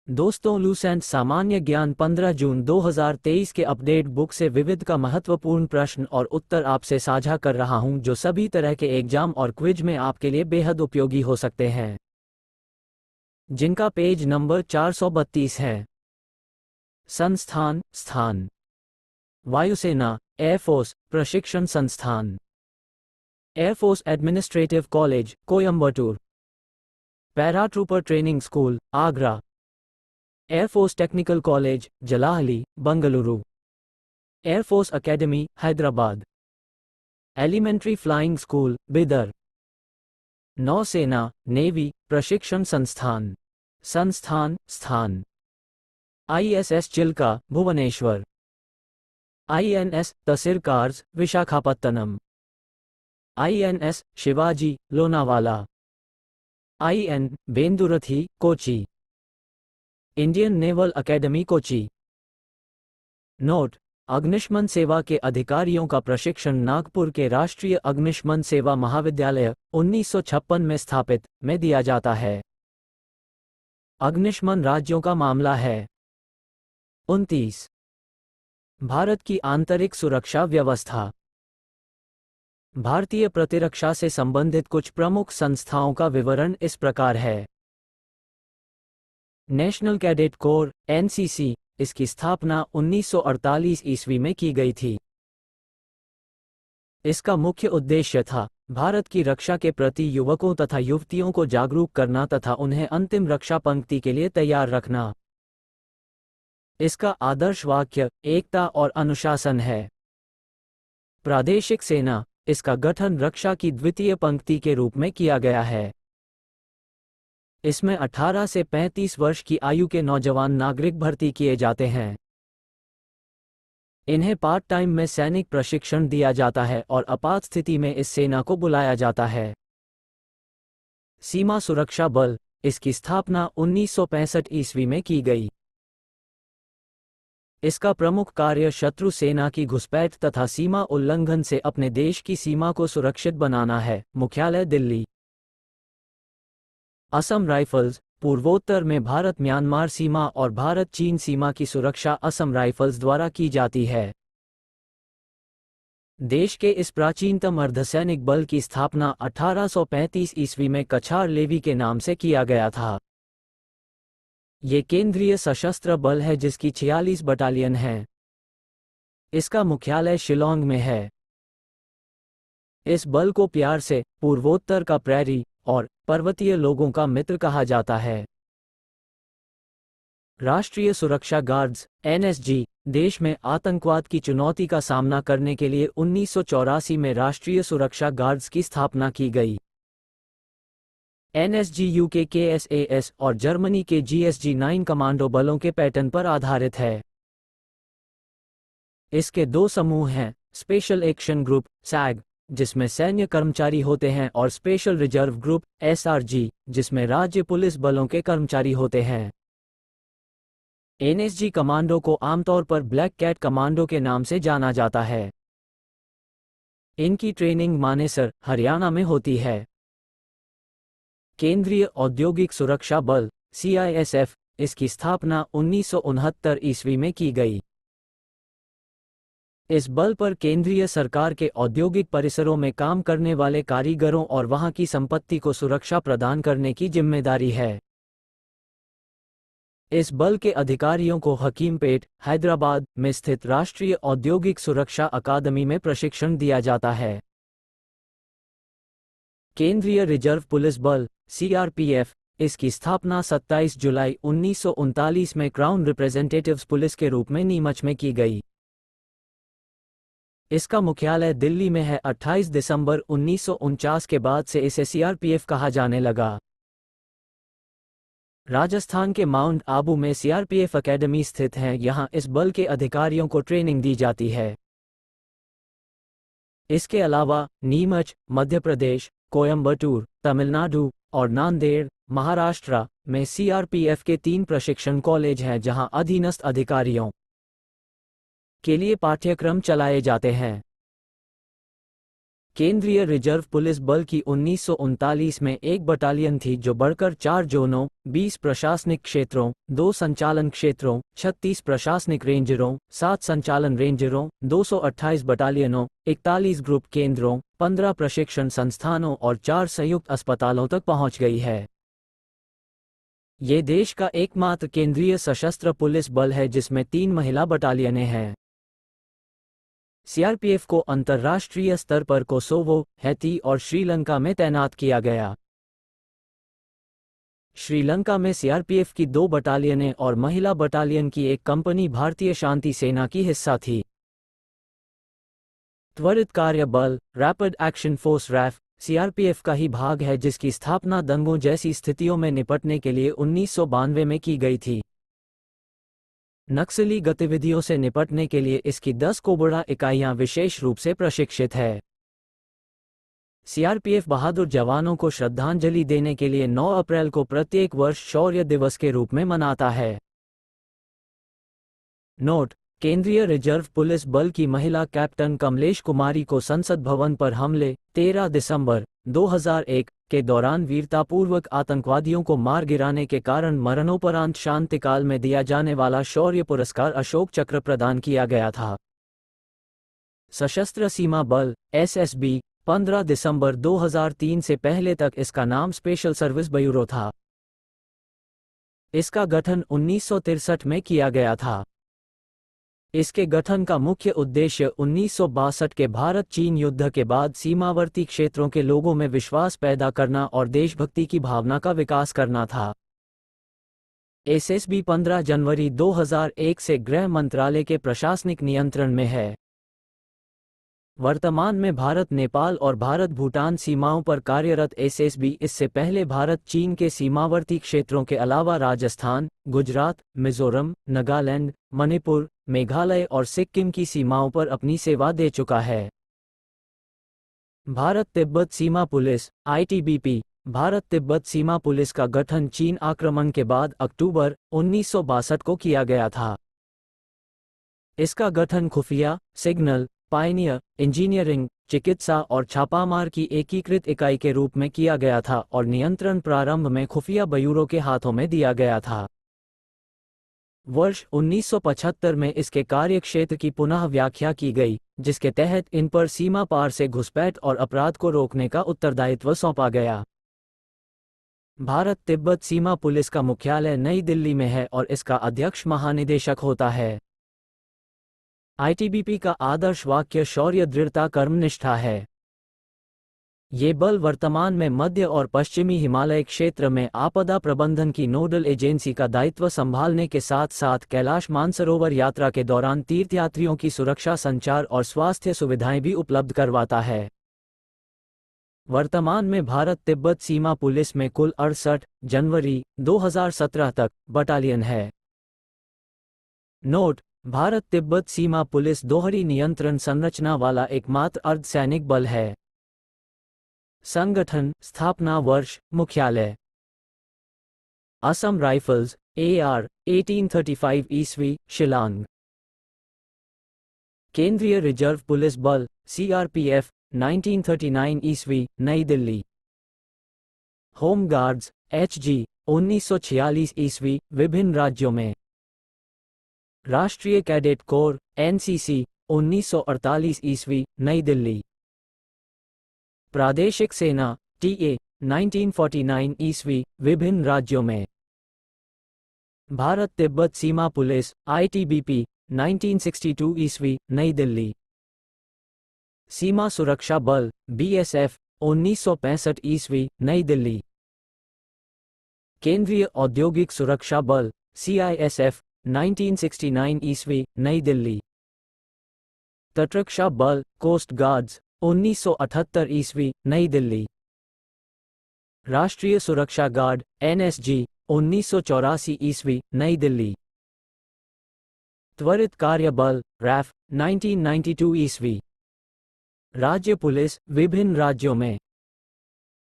दोस्तों, लूसेंट सामान्य ज्ञान 15 जून 2023 के अपडेट बुक से विविध का महत्वपूर्ण प्रश्न और उत्तर आपसे साझा कर रहा हूं, जो सभी तरह के एग्जाम और क्विज में आपके लिए बेहद उपयोगी हो सकते हैं, जिनका पेज नंबर 432 है। संस्थान स्थान: वायुसेना एयरफोर्स प्रशिक्षण संस्थान, air force administrative college Coimbatore, paratrooper training school Agra, air force technical college Jalahalli Bengaluru, air force academy Hyderabad, elementary flying school Bidar, नौसेना नेवी प्रशिक्षण संस्थान, संस्थान स्थान: ISS चिल्का भुवनेश्वर, INS तसिरकार्स Visakhapatnam, INS Shivaji Lonavala, IN Venduruthy Kochi, Indian naval academy Kochi. Note: अग्निशमन सेवा के अधिकारियों का प्रशिक्षण नागपुर के राष्ट्रीय अग्निशमन सेवा महाविद्यालय 1956 में स्थापित में दिया जाता है। अग्निशमन राज्यों का मामला है। 29. भारत की आंतरिक सुरक्षा व्यवस्था। भारतीय प्रतिरक्षा से संबंधित कुछ प्रमुख संस्थाओं का विवरण इस प्रकार है। नेशनल कैडेट कोर NCC, इसकी स्थापना 1948 ईस्वी में की गई थी। इसका मुख्य उद्देश्य था भारत की रक्षा के प्रति युवकों तथा युवतियों को जागरूक करना तथा उन्हें अंतिम रक्षा पंक्ति के लिए तैयार रखना। इसका आदर्श वाक्य एकता और अनुशासन है। प्रादेशिक सेना, इसका गठन रक्षा की द्वितीय पंक्ति के रूप में किया गया है। इसमें 18 से 35 वर्ष की आयु के नौजवान नागरिक भर्ती किए जाते हैं। इन्हें पार्ट टाइम में सैनिक प्रशिक्षण दिया जाता है और आपात स्थिति में इस सेना को बुलाया जाता है। सीमा सुरक्षा बल, इसकी स्थापना 1965 ईस्वी में की गई। इसका प्रमुख कार्य शत्रु सेना की घुसपैठ तथा सीमा उल्लंघन से अपने देश की सीमा को सुरक्षित बनाना है। मुख्यालय दिल्ली। असम राइफल्स, पूर्वोत्तर में भारत म्यांमार सीमा और भारत चीन सीमा की सुरक्षा असम राइफल्स द्वारा की जाती है। देश के इस प्राचीनतम अर्धसैनिक बल की स्थापना 1835 ईस्वी में कछार लेवी के नाम से किया गया था। ये केंद्रीय सशस्त्र बल है जिसकी 46 बटालियन हैं। इसका मुख्यालय शिलोंग में है। इस बल को प्यार से पूर्वोत्तर का प्रैरी और पर्वतीय लोगों का मित्र कहा जाता है। राष्ट्रीय सुरक्षा गार्ड्स NSG, देश में आतंकवाद की चुनौती का सामना करने के लिए 1984 में राष्ट्रीय सुरक्षा गार्ड्स की स्थापना की गई। NSG UK के SAS और जर्मनी के GSG-9 कमांडो बलों के पैटर्न पर आधारित है। इसके दो समूह हैं, स्पेशल एक्शन ग्रुप SAG, जिसमें सैन्य कर्मचारी होते हैं, और स्पेशल रिजर्व ग्रुप SRG, जिसमें राज्य पुलिस बलों के कर्मचारी होते हैं। NSG कमांडो को आमतौर पर ब्लैक कैट कमांडो के नाम से जाना जाता है। इनकी ट्रेनिंग मानेसर, हरियाणा में होती है। केंद्रीय औद्योगिक सुरक्षा बल CISF, इसकी स्थापना 1969 ईस्वी में की गई। इस बल पर केंद्रीय सरकार के औद्योगिक परिसरों में काम करने वाले कारीगरों और वहां की संपत्ति को सुरक्षा प्रदान करने की जिम्मेदारी है। इस बल के अधिकारियों को हकीमपेट, हैदराबाद में स्थित राष्ट्रीय औद्योगिक सुरक्षा अकादमी में प्रशिक्षण दिया जाता है। केंद्रीय रिजर्व पुलिस बल CRPF, इसकी स्थापना 27 जुलाई 1939 में क्राउन रिप्रेजेंटेटिव्स पुलिस के रूप में नीमच में की गई। इसका मुख्यालय दिल्ली में है। 28 दिसंबर 1949 के बाद से इसे CRPF कहा जाने लगा। राजस्थान के माउंट आबू में CRPF अकेडमी स्थित है। यहां इस बल के अधिकारियों को ट्रेनिंग दी जाती है। इसके अलावा नीमच, मध्य प्रदेश, कोयम्बटूर, तमिलनाडु और नांदेड़, महाराष्ट्र में CRPF के 3 प्रशिक्षण कॉलेज हैं जहां अधीनस्थ अधिकारियों के लिए पाठ्यक्रम चलाए जाते हैं। केंद्रीय रिजर्व पुलिस बल की 1939 में एक बटालियन थी जो बढ़कर 4 जोनों, 20 प्रशासनिक क्षेत्रों, 2 संचालन क्षेत्रों, 36 प्रशासनिक रेंजरों, 7 संचालन रेंजरों, 228 बटालियनों, 41 ग्रुप केंद्रों, 15 प्रशिक्षण संस्थानों और 4 संयुक्त अस्पतालों तक पहुंच गई है। ये देश का एकमात्र केंद्रीय सशस्त्र पुलिस बल है जिसमें 3 महिला बटालियनें हैं। सीआरपीएफ को अंतर्राष्ट्रीय स्तर पर कोसोवो, हैती और श्रीलंका में तैनात किया गया। श्रीलंका में सीआरपीएफ की 2 बटालियनें और महिला बटालियन की एक कंपनी भारतीय शांति सेना की हिस्सा थी। त्वरित कार्य बल, रैपिड एक्शन फोर्स रैफ, सीआरपीएफ का ही भाग है जिसकी स्थापना दंगों जैसी स्थितियों में निपटने के लिए 1992 में की गई थी। नक्सली गतिविधियों से निपटने के लिए इसकी 10 कोबरा इकाइयां विशेष रूप से प्रशिक्षित है। सीआरपीएफ बहादुर जवानों को श्रद्धांजलि देने के लिए 9 अप्रैल को प्रत्येक वर्ष शौर्य दिवस के रूप में मनाता है। नोट: केंद्रीय रिजर्व पुलिस बल की महिला कैप्टन कमलेश कुमारी को संसद भवन पर हमले 13 दिसंबर 2001 के दौरान वीरतापूर्वक आतंकवादियों को मार गिराने के कारण मरणोपरांत शांतिकाल में दिया जाने वाला शौर्य पुरस्कार अशोक चक्र प्रदान किया गया था। सशस्त्र सीमा बल एसएसबी 15 दिसंबर 2003 से पहले तक इसका नाम स्पेशल सर्विस ब्यूरो था। इसका गठन 1963 में किया गया था। इसके गठन का मुख्य उद्देश्य 1962 के भारत-चीन युद्ध के बाद सीमावर्ती क्षेत्रों के लोगों में विश्वास पैदा करना और देशभक्ति की भावना का विकास करना था। एसएसबी 15 जनवरी 2001 से गृह मंत्रालय के प्रशासनिक नियंत्रण में है। वर्तमान में भारत नेपाल और भारत भूटान सीमाओं पर कार्यरत एसएसबी इससे पहले भारत चीन के सीमावर्ती क्षेत्रों के अलावा राजस्थान, गुजरात, मिजोरम, नागालैंड, मणिपुर, मेघालय और सिक्किम की सीमाओं पर अपनी सेवा दे चुका है। भारत तिब्बत सीमा पुलिस आईटीबीपी भारत तिब्बत सीमा पुलिस का गठन चीन आक्रमण के बाद अक्टूबर 1962 को किया गया था। इसका गठन खुफिया, सिग्नल, पायनियर, इंजीनियरिंग, चिकित्सा और छापामार की एकीकृत इकाई के रूप में किया गया था और नियंत्रण प्रारंभ में खुफिया ब्यूरो के हाथों में दिया गया था। वर्ष 1975 में इसके कार्यक्षेत्र की पुनः व्याख्या की गई, जिसके तहत इन पर सीमा पार से घुसपैठ और अपराध को रोकने का उत्तरदायित्व सौंपा गया। भारत तिब्बत सीमा पुलिस का मुख्यालय नई दिल्ली में है और इसका अध्यक्ष महानिदेशक होता है। आईटीबीपी का आदर्श वाक्य शौर्य, दृढ़ता, कर्मनिष्ठा है। ये बल वर्तमान में मध्य और पश्चिमी हिमालय क्षेत्र में आपदा प्रबंधन की नोडल एजेंसी का दायित्व संभालने के साथ साथ कैलाश मानसरोवर यात्रा के दौरान तीर्थयात्रियों की सुरक्षा, संचार और स्वास्थ्य सुविधाएं भी उपलब्ध करवाता है। वर्तमान में भारत तिब्बत सीमा पुलिस में कुल 68 जनवरी 2017 तक बटालियन है। नोट: भारत तिब्बत सीमा पुलिस दोहरी नियंत्रण संरचना वाला एकमात्र अर्धसैनिक बल है। संगठन, स्थापना वर्ष, मुख्यालय असम राइफल्स AR 1835 ईस्वी, शिलांग। केंद्रीय रिजर्व पुलिस बल CRPF 1939 ईस्वी, नई दिल्ली। होम गार्ड्स HG 1946 ईस्वी, विभिन्न राज्यों में। राष्ट्रीय कैडेट कोर NCC 1948 ईस्वी, नई दिल्ली। प्रादेशिक सेना TA 1949 ईस्वी, विभिन्न राज्यों में। भारत तिब्बत सीमा पुलिस ITBP 1962 ईस्वी, नई दिल्ली। सीमा सुरक्षा बल BSF 1965 ईस्वी, नई दिल्ली। केंद्रीय औद्योगिक सुरक्षा बल CISF 1969 ईस्वी, नई दिल्ली। तटरक्षा बल कोस्ट गार्ड्स 1978 ईस्वी, नई दिल्ली। राष्ट्रीय सुरक्षा गार्ड NSG 1984 ईस्वी, नई दिल्ली। त्वरित कार्य बल RAF 1992 ईस्वी। राज्य पुलिस विभिन्न राज्यों में।